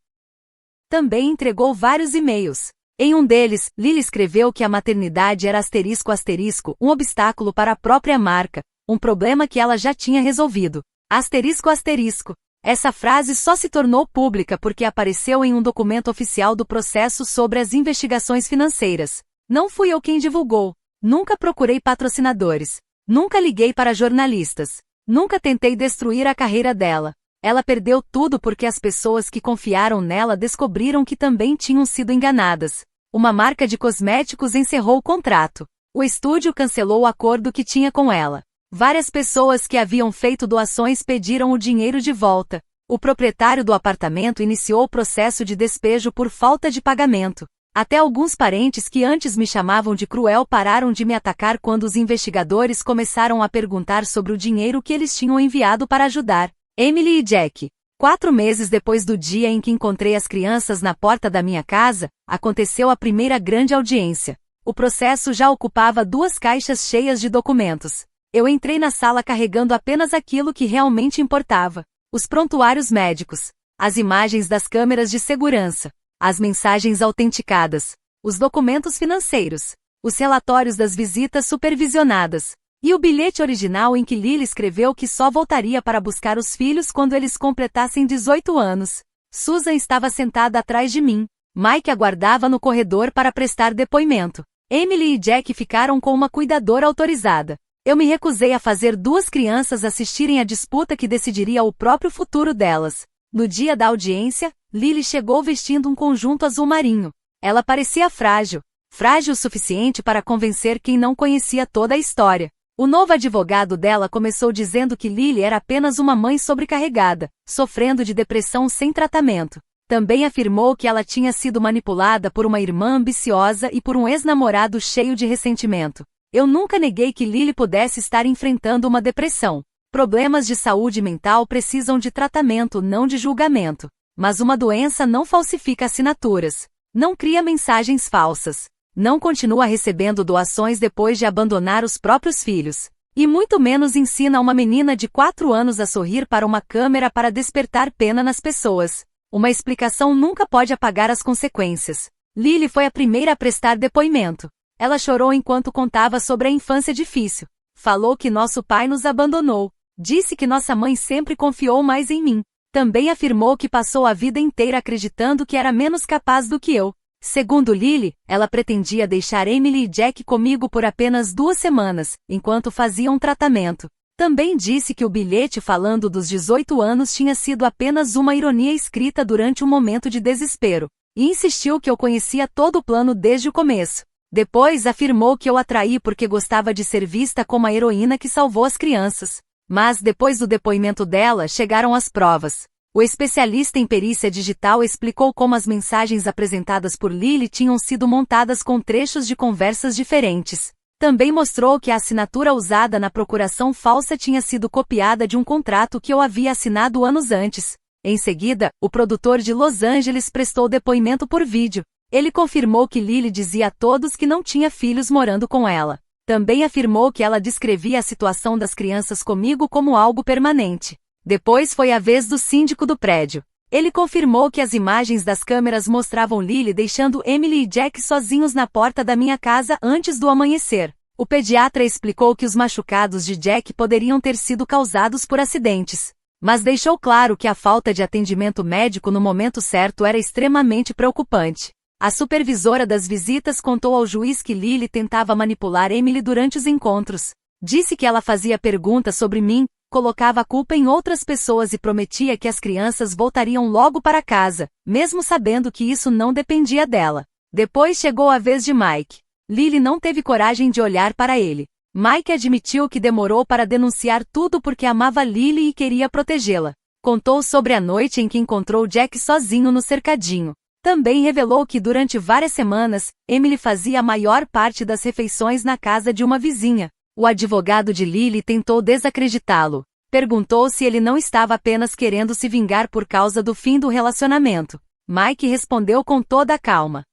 Também entregou vários e-mails. Em um deles, Lily escreveu que a maternidade era asterisco asterisco, um obstáculo para a própria marca, um problema que ela já tinha resolvido. Asterisco asterisco. Essa frase só se tornou pública porque apareceu em um documento oficial do processo sobre as investigações financeiras. Não fui eu quem divulgou. Nunca procurei patrocinadores. Nunca liguei para jornalistas. Nunca tentei destruir a carreira dela. Ela perdeu tudo porque as pessoas que confiaram nela descobriram que também tinham sido enganadas. Uma marca de cosméticos encerrou o contrato. O estúdio cancelou o acordo que tinha com ela. Várias pessoas que haviam feito doações pediram o dinheiro de volta. O proprietário do apartamento iniciou o processo de despejo por falta de pagamento. Até alguns parentes que antes me chamavam de cruel pararam de me atacar quando os investigadores começaram a perguntar sobre o dinheiro que eles tinham enviado para ajudar Emily e Jack. 4 meses depois do dia em que encontrei as crianças na porta da minha casa, aconteceu a primeira grande audiência. O processo já ocupava 2 caixas cheias de documentos. Eu entrei na sala carregando apenas aquilo que realmente importava: os prontuários médicos, as imagens das câmeras de segurança, as mensagens autenticadas, os documentos financeiros, os relatórios das visitas supervisionadas, e o bilhete original em que Lily escreveu que só voltaria para buscar os filhos quando eles completassem 18 anos. Susan estava sentada atrás de mim. Mike aguardava no corredor para prestar depoimento. Emily e Jack ficaram com uma cuidadora autorizada. Eu me recusei a fazer 2 crianças assistirem à disputa que decidiria o próprio futuro delas. No dia da audiência, Lily chegou vestindo um conjunto azul marinho. Ela parecia frágil. Frágil o suficiente para convencer quem não conhecia toda a história. O novo advogado dela começou dizendo que Lily era apenas uma mãe sobrecarregada, sofrendo de depressão sem tratamento. Também afirmou que ela tinha sido manipulada por uma irmã ambiciosa e por um ex-namorado cheio de ressentimento. Eu nunca neguei que Lily pudesse estar enfrentando uma depressão. Problemas de saúde mental precisam de tratamento, não de julgamento. Mas uma doença não falsifica assinaturas. Não cria mensagens falsas. Não continua recebendo doações depois de abandonar os próprios filhos. E muito menos ensina uma menina de 4 anos a sorrir para uma câmera para despertar pena nas pessoas. Uma explicação nunca pode apagar as consequências. Lily foi a primeira a prestar depoimento. Ela chorou enquanto contava sobre a infância difícil. Falou que nosso pai nos abandonou. Disse que nossa mãe sempre confiou mais em mim. Também afirmou que passou a vida inteira acreditando que era menos capaz do que eu. Segundo Lily, ela pretendia deixar Emily e Jack comigo por apenas 2 semanas, enquanto fazia um tratamento. Também disse que o bilhete falando dos 18 anos tinha sido apenas uma ironia escrita durante um momento de desespero. E insistiu que eu conhecia todo o plano desde o começo. Depois afirmou que eu atraí porque gostava de ser vista como a heroína que salvou as crianças. Mas depois do depoimento dela, chegaram as provas. O especialista em perícia digital explicou como as mensagens apresentadas por Lily tinham sido montadas com trechos de conversas diferentes. Também mostrou que a assinatura usada na procuração falsa tinha sido copiada de um contrato que eu havia assinado anos antes. Em seguida, o produtor de Los Angeles prestou depoimento por vídeo. Ele confirmou que Lily dizia a todos que não tinha filhos morando com ela. Também afirmou que ela descrevia a situação das crianças comigo como algo permanente. Depois foi a vez do síndico do prédio. Ele confirmou que as imagens das câmeras mostravam Lily deixando Emily e Jack sozinhos na porta da minha casa antes do amanhecer. O pediatra explicou que os machucados de Jack poderiam ter sido causados por acidentes, mas deixou claro que a falta de atendimento médico no momento certo era extremamente preocupante. A supervisora das visitas contou ao juiz que Lily tentava manipular Emily durante os encontros. Disse que ela fazia perguntas sobre mim, colocava a culpa em outras pessoas e prometia que as crianças voltariam logo para casa, mesmo sabendo que isso não dependia dela. Depois chegou a vez de Mike. Lily não teve coragem de olhar para ele. Mike admitiu que demorou para denunciar tudo porque amava Lily e queria protegê-la. Contou sobre a noite em que encontrou Jack sozinho no cercadinho. Também revelou que durante várias semanas, Emily fazia a maior parte das refeições na casa de uma vizinha. O advogado de Lily tentou desacreditá-lo. Perguntou se ele não estava apenas querendo se vingar por causa do fim do relacionamento. Mike respondeu com toda a calma.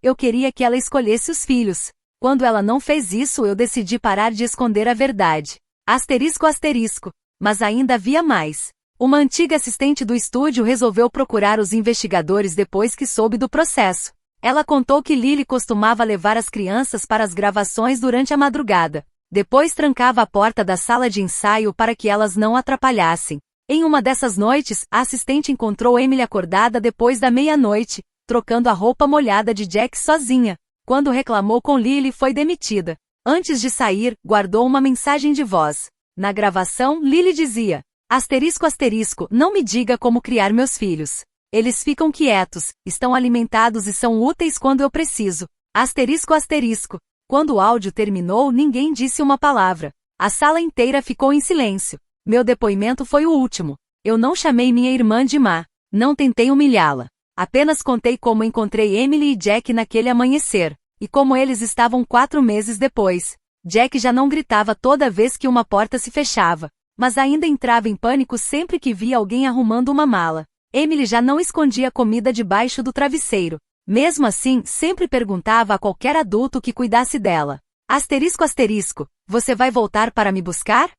Eu queria que ela escolhesse os filhos. Quando ela não fez isso, eu decidi parar de esconder a verdade. Mas ainda havia mais. Uma antiga assistente do estúdio resolveu procurar os investigadores depois que soube do processo. Ela contou que Lily costumava levar as crianças para as gravações durante a madrugada. Depois trancava a porta da sala de ensaio para que elas não atrapalhassem. Em uma dessas noites, a assistente encontrou Emily acordada depois da meia-noite, trocando a roupa molhada de Jack sozinha. Quando reclamou com Lily, foi demitida. Antes de sair, guardou uma mensagem de voz. Na gravação, Lily dizia: não me diga como criar meus filhos. Eles ficam quietos, estão alimentados e são úteis quando eu preciso. Quando o áudio terminou, ninguém disse uma palavra. A sala inteira ficou em silêncio. Meu depoimento foi o último. Eu não chamei minha irmã de má. Não tentei humilhá-la. Apenas contei como encontrei Emily e Jack naquele amanhecer. E como eles estavam 4 meses depois. Jack já não gritava toda vez que uma porta se fechava, mas ainda entrava em pânico sempre que via alguém arrumando uma mala. Emily já não escondia comida debaixo do travesseiro. Mesmo assim, sempre perguntava a qualquer adulto que cuidasse dela. Você vai voltar para me buscar?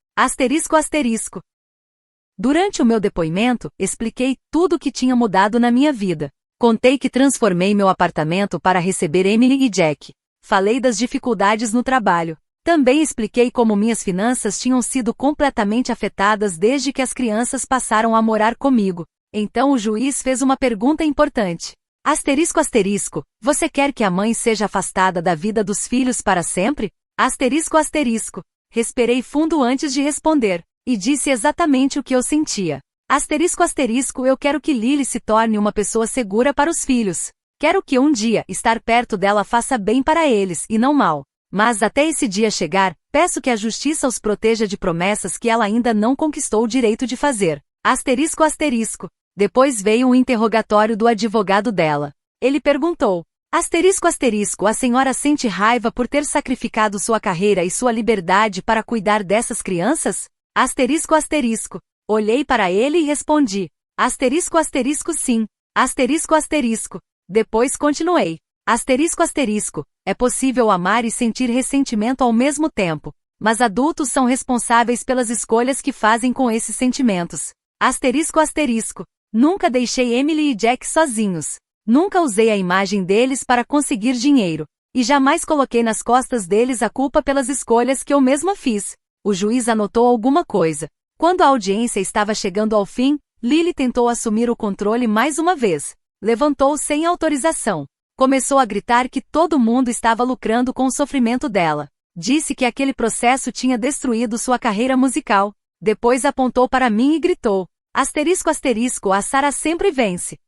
Durante o meu depoimento, expliquei tudo o que tinha mudado na minha vida. Contei que transformei meu apartamento para receber Emily e Jack. Falei das dificuldades no trabalho. Também expliquei como minhas finanças tinham sido completamente afetadas desde que as crianças passaram a morar comigo. Então o juiz fez uma pergunta importante. Você quer que a mãe seja afastada da vida dos filhos para sempre? Respirei fundo antes de responder, e disse exatamente o que eu sentia. Eu quero que Lily se torne uma pessoa segura para os filhos. Quero que um dia estar perto dela faça bem para eles e não mal. Mas até esse dia chegar, peço que a justiça os proteja de promessas que ela ainda não conquistou o direito de fazer. Depois veio um interrogatório do advogado dela. Ele perguntou: a senhora sente raiva por ter sacrificado sua carreira e sua liberdade para cuidar dessas crianças? Olhei para ele e respondi: sim. Depois continuei: é possível amar e sentir ressentimento ao mesmo tempo, mas adultos são responsáveis pelas escolhas que fazem com esses sentimentos. Nunca deixei Emily e Jack sozinhos. Nunca usei a imagem deles para conseguir dinheiro. E jamais coloquei nas costas deles a culpa pelas escolhas que eu mesma fiz. O juiz anotou alguma coisa. Quando a audiência estava chegando ao fim, Lily tentou assumir o controle mais uma vez. Levantou sem autorização. Começou a gritar que todo mundo estava lucrando com o sofrimento dela. Disse que aquele processo tinha destruído sua carreira musical. Depois apontou para mim e gritou: a Sarah sempre vence.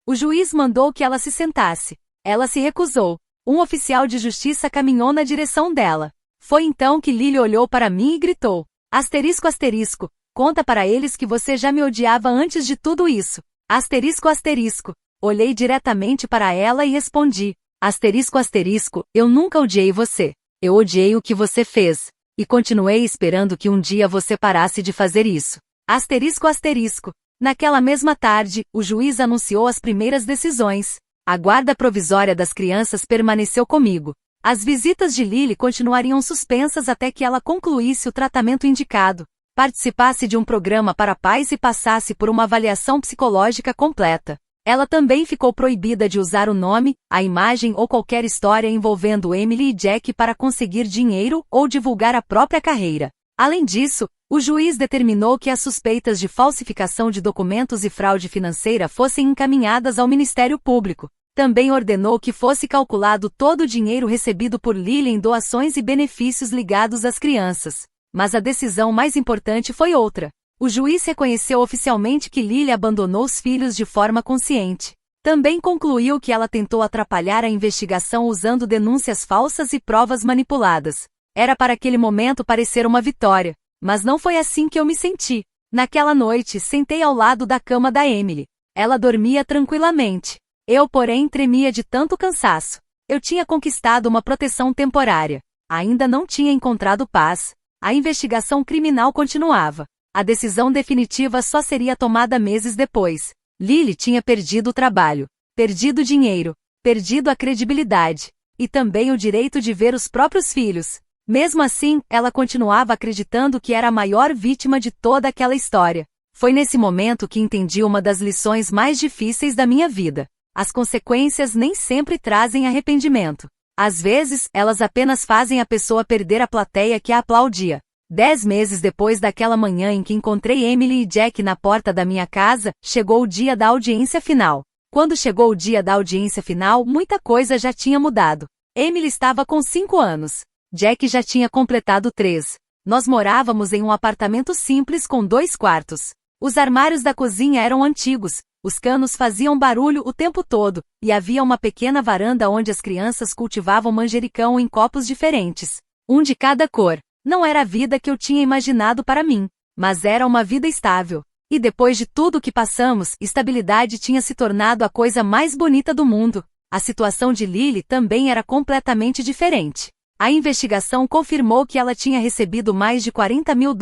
O juiz mandou que ela se sentasse. Ela se recusou. Um oficial de justiça caminhou na direção dela. Foi então que Lily olhou para mim e gritou: asterisco asterisco, conta para eles que você já me odiava antes de tudo isso. Asterisco asterisco. Olhei diretamente para ela e respondi: asterisco asterisco, eu nunca odiei você. Eu odiei o que você fez. E continuei esperando que um dia você parasse de fazer isso. Asterisco asterisco. Naquela mesma tarde, o juiz anunciou as primeiras decisões. A guarda provisória das crianças permaneceu comigo. As visitas de Lily continuariam suspensas até que ela concluísse o tratamento indicado, participasse de um programa para pais e passasse por uma avaliação psicológica completa. Ela também ficou proibida de usar o nome, a imagem ou qualquer história envolvendo Emily e Jack para conseguir dinheiro ou divulgar a própria carreira. Além disso, o juiz determinou que as suspeitas de falsificação de documentos e fraude financeira fossem encaminhadas ao Ministério Público. Também ordenou que fosse calculado todo o dinheiro recebido por Lily em doações e benefícios ligados às crianças. Mas a decisão mais importante foi outra. O juiz reconheceu oficialmente que Lily abandonou os filhos de forma consciente. Também concluiu que ela tentou atrapalhar a investigação usando denúncias falsas e provas manipuladas. Era para aquele momento parecer uma vitória, mas não foi assim que eu me senti. Naquela noite, sentei ao lado da cama da Emily. Ela dormia tranquilamente. Eu, porém, tremia de tanto cansaço. Eu tinha conquistado uma proteção temporária. Ainda não tinha encontrado paz. A investigação criminal continuava. A decisão definitiva só seria tomada meses depois. Lily tinha perdido o trabalho, perdido o dinheiro, perdido a credibilidade, e também o direito de ver os próprios filhos. Mesmo assim, ela continuava acreditando que era a maior vítima de toda aquela história. Foi nesse momento que entendi uma das lições mais difíceis da minha vida. As consequências nem sempre trazem arrependimento. Às vezes, elas apenas fazem a pessoa perder a plateia que a aplaudia. 10 meses depois daquela manhã em que encontrei Emily e Jack na porta da minha casa, chegou o dia da audiência final. Quando chegou o dia da audiência final, muita coisa já tinha mudado. Emily estava com 5 anos. Jack já tinha completado 3. Nós morávamos em um apartamento simples com 2 quartos. Os armários da cozinha eram antigos, os canos faziam barulho o tempo todo, e havia uma pequena varanda onde as crianças cultivavam manjericão em copos diferentes, um de cada cor. Não era a vida que eu tinha imaginado para mim, mas era uma vida estável. E depois de tudo o que passamos, estabilidade tinha se tornado a coisa mais bonita do mundo. A situação de Lily também era completamente diferente. A investigação confirmou que ela tinha recebido mais de $40 mil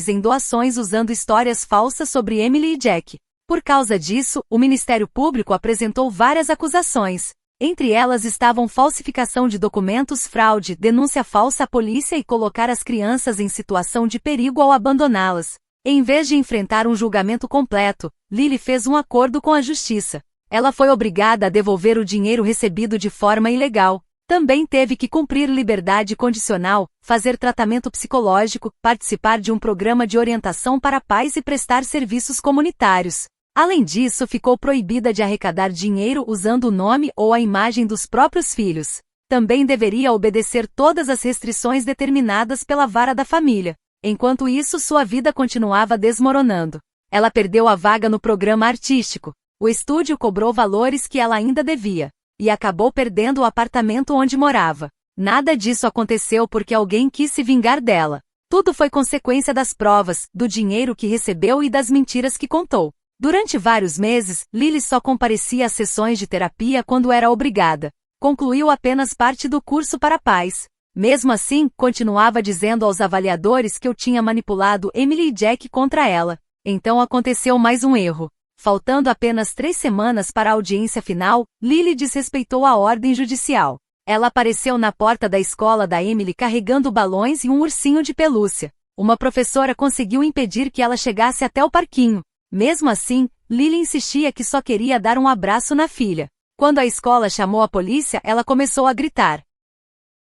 em doações usando histórias falsas sobre Emily e Jack. Por causa disso, o Ministério Público apresentou várias acusações. Entre elas estavam falsificação de documentos, fraude, denúncia falsa à polícia e colocar as crianças em situação de perigo ao abandoná-las. Em vez de enfrentar um julgamento completo, Lily fez um acordo com a justiça. Ela foi obrigada a devolver o dinheiro recebido de forma ilegal. Também teve que cumprir liberdade condicional, fazer tratamento psicológico, participar de um programa de orientação para pais e prestar serviços comunitários. Além disso, ficou proibida de arrecadar dinheiro usando o nome ou a imagem dos próprios filhos. Também deveria obedecer todas as restrições determinadas pela vara da família. Enquanto isso, sua vida continuava desmoronando. Ela perdeu a vaga no programa artístico. O estúdio cobrou valores que ela ainda devia. E acabou perdendo o apartamento onde morava. Nada disso aconteceu porque alguém quis se vingar dela. Tudo foi consequência das provas, do dinheiro que recebeu e das mentiras que contou. Durante vários meses, Lily só comparecia às sessões de terapia quando era obrigada. Concluiu apenas parte do curso para pais. Mesmo assim, continuava dizendo aos avaliadores que eu tinha manipulado Emily e Jack contra ela. Então aconteceu mais um erro. Faltando apenas 3 semanas para a audiência final, Lily desrespeitou a ordem judicial. Ela apareceu na porta da escola da Emily carregando balões e um ursinho de pelúcia. Uma professora conseguiu impedir que ela chegasse até o parquinho. Mesmo assim, Lily insistia que só queria dar um abraço na filha. Quando a escola chamou a polícia, ela começou a gritar.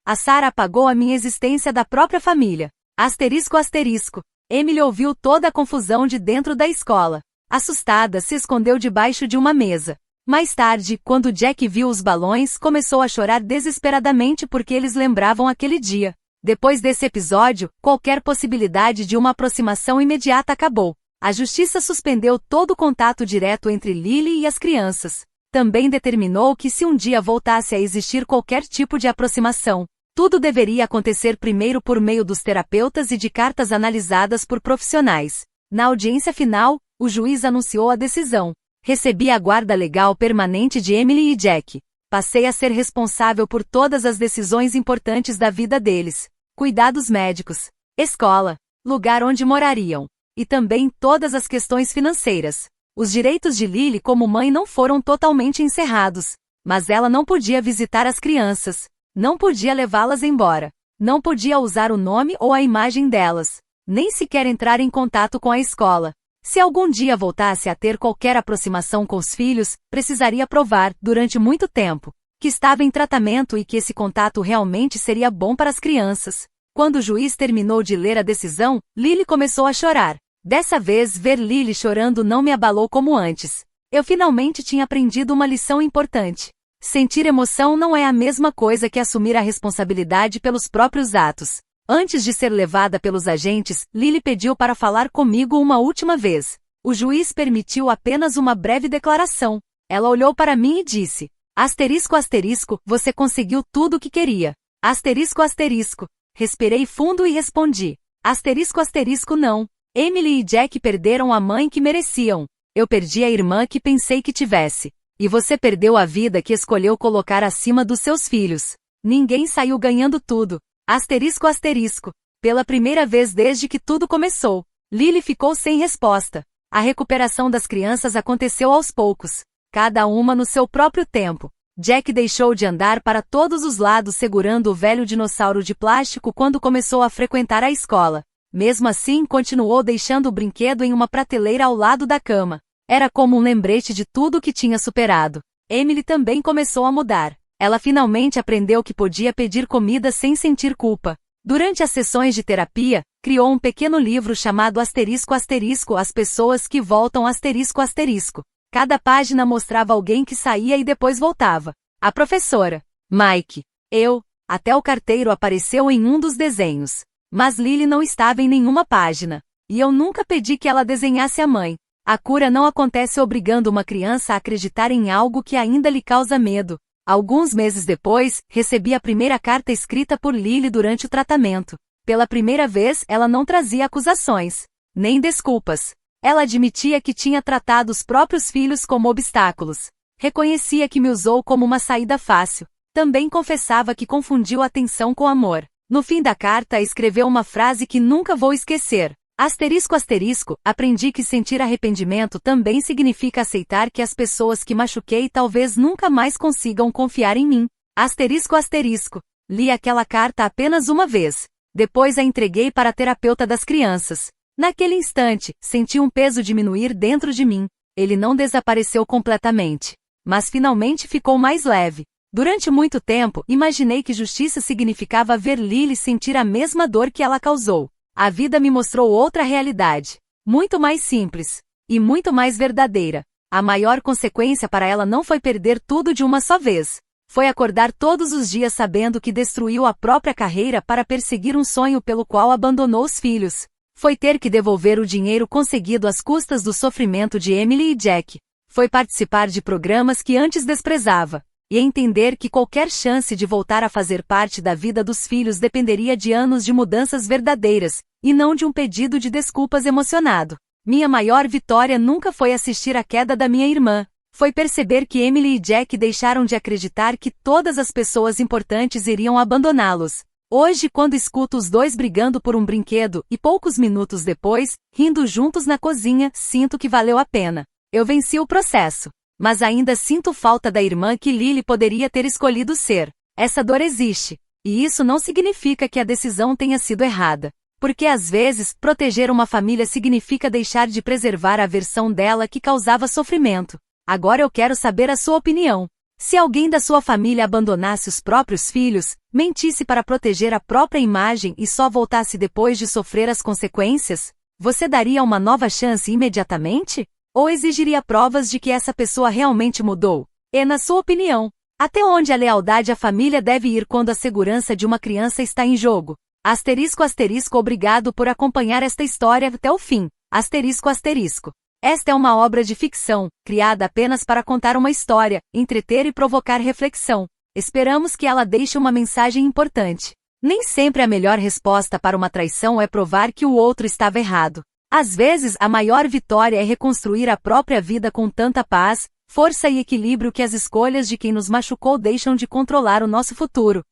A Sarah apagou a minha existência da própria família. Asterisco asterisco. Emily ouviu toda a confusão de dentro da escola. Assustada, se escondeu debaixo de uma mesa. Mais tarde, quando Jack viu os balões, começou a chorar desesperadamente porque eles lembravam aquele dia. Depois desse episódio, qualquer possibilidade de uma aproximação imediata acabou. A justiça suspendeu todo o contato direto entre Lily e as crianças. Também determinou que se um dia voltasse a existir qualquer tipo de aproximação, tudo deveria acontecer primeiro por meio dos terapeutas e de cartas analisadas por profissionais. Na audiência final, o juiz anunciou a decisão. Recebi a guarda legal permanente de Emily e Jack. Passei a ser responsável por todas as decisões importantes da vida deles. Cuidados médicos, escola, lugar onde morariam. E também todas as questões financeiras. Os direitos de Lily como mãe não foram totalmente encerrados. Mas ela não podia visitar as crianças. Não podia levá-las embora. Não podia usar o nome ou a imagem delas. Nem sequer entrar em contato com a escola. Se algum dia voltasse a ter qualquer aproximação com os filhos, precisaria provar, durante muito tempo, que estava em tratamento e que esse contato realmente seria bom para as crianças. Quando o juiz terminou de ler a decisão, Lily começou a chorar. Dessa vez, ver Lily chorando não me abalou como antes. Eu finalmente tinha aprendido uma lição importante. Sentir emoção não é a mesma coisa que assumir a responsabilidade pelos próprios atos. Antes de ser levada pelos agentes, Lily pediu para falar comigo uma última vez. O juiz permitiu apenas uma breve declaração. Ela olhou para mim e disse: asterisco asterisco, você conseguiu tudo o que queria. Asterisco asterisco. Respirei fundo e respondi: asterisco asterisco não. Emily e Jack perderam a mãe que mereciam. Eu perdi a irmã que pensei que tivesse. E você perdeu a vida que escolheu colocar acima dos seus filhos. Ninguém saiu ganhando tudo. Asterisco asterisco. Pela primeira vez desde que tudo começou, Lily ficou sem resposta. A recuperação das crianças aconteceu aos poucos. Cada uma no seu próprio tempo. Jack deixou de andar para todos os lados segurando o velho dinossauro de plástico quando começou a frequentar a escola. Mesmo assim, continuou deixando o brinquedo em uma prateleira ao lado da cama. Era como um lembrete de tudo o que tinha superado. Emily também começou a mudar. Ela finalmente aprendeu que podia pedir comida sem sentir culpa. Durante as sessões de terapia, criou um pequeno livro chamado Asterisco Asterisco, As Pessoas que Voltam Asterisco Asterisco. Cada página mostrava alguém que saía e depois voltava. A professora, Mike, eu, até o carteiro apareceu em um dos desenhos. Mas Lily não estava em nenhuma página. E eu nunca pedi que ela desenhasse a mãe. A cura não acontece obrigando uma criança a acreditar em algo que ainda lhe causa medo. Alguns meses depois, recebi a primeira carta escrita por Lily durante o tratamento. Pela primeira vez, ela não trazia acusações, nem desculpas. Ela admitia que tinha tratado os próprios filhos como obstáculos. Reconhecia que me usou como uma saída fácil. Também confessava que confundiu atenção com amor. No fim da carta, escreveu uma frase que nunca vou esquecer. Asterisco asterisco, aprendi que sentir arrependimento também significa aceitar que as pessoas que machuquei talvez nunca mais consigam confiar em mim. Asterisco asterisco. Li aquela carta apenas uma vez. Depois a entreguei para a terapeuta das crianças. Naquele instante, senti um peso diminuir dentro de mim. Ele não desapareceu completamente, mas finalmente ficou mais leve. Durante muito tempo, imaginei que justiça significava ver Lily sentir a mesma dor que ela causou. A vida me mostrou outra realidade, muito mais simples, e muito mais verdadeira. A maior consequência para ela não foi perder tudo de uma só vez. Foi acordar todos os dias sabendo que destruiu a própria carreira para perseguir um sonho pelo qual abandonou os filhos. Foi ter que devolver o dinheiro conseguido às custas do sofrimento de Emily e Jack. Foi participar de programas que antes desprezava. E entender que qualquer chance de voltar a fazer parte da vida dos filhos dependeria de anos de mudanças verdadeiras, e não de um pedido de desculpas emocionado. Minha maior vitória nunca foi assistir à queda da minha irmã. Foi perceber que Emily e Jack deixaram de acreditar que todas as pessoas importantes iriam abandoná-los. Hoje, quando escuto os dois brigando por um brinquedo, e poucos minutos depois, rindo juntos na cozinha, sinto que valeu a pena. Eu venci o processo. Mas ainda sinto falta da irmã que Lily poderia ter escolhido ser. Essa dor existe. E isso não significa que a decisão tenha sido errada. Porque às vezes, proteger uma família significa deixar de preservar a versão dela que causava sofrimento. Agora eu quero saber a sua opinião. Se alguém da sua família abandonasse os próprios filhos, mentisse para proteger a própria imagem e só voltasse depois de sofrer as consequências, você daria uma nova chance imediatamente? Ou exigiria provas de que essa pessoa realmente mudou? E na sua opinião, até onde a lealdade à família deve ir quando a segurança de uma criança está em jogo? Asterisco asterisco, obrigado por acompanhar esta história até o fim. Asterisco asterisco. Esta é uma obra de ficção, criada apenas para contar uma história, entreter e provocar reflexão. Esperamos que ela deixe uma mensagem importante. Nem sempre a melhor resposta para uma traição é provar que o outro estava errado. Às vezes, a maior vitória é reconstruir a própria vida com tanta paz, força e equilíbrio que as escolhas de quem nos machucou deixam de controlar o nosso futuro.